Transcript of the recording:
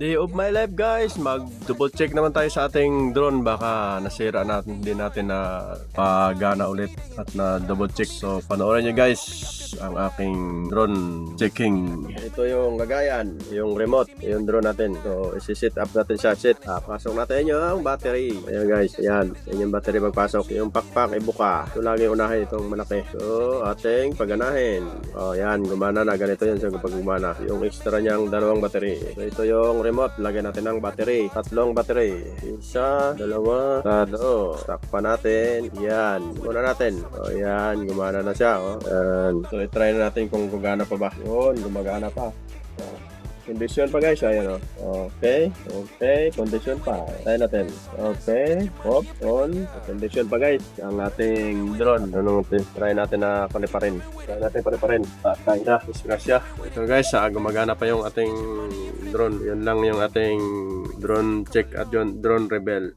Day of my life guys, mag double check naman tayo sa ating drone, baka nasira natin na pagana ulit at na double check. So panoorin nyo guys ang aking drone checking. Ito yung lagayan, yung remote, yung drone natin. So isi-set up natin siya. Pasok natin yung battery. Ayan guys, ayan yung battery magpasok. Yung pakpak ibuka. Ito lagi unahin itong malaki. So ating paganahin. O yan, gumana na, ganito yan siya kapag gumana. Yung extra niyang dalawang battery. So ito yung remote, lagyan natin ng battery, tatlong battery, isa, dalawa, tatlo, stack pa natin, yan, muna natin, o yan, gumana na siya, o yan. So i-try na natin kung gumagana pa ba. Yun, gumagana pa. Condition pa guys, ayan o. Okay, condition pa. Try natin. Okay, off, on. Condition pa guys, ang ating drone. Ano natin? Try natin na paliparin. Patay na, disgrasya. Ito guys, gumagana pa yung ating drone. Yun lang yung ating drone check at yun, drone rebel.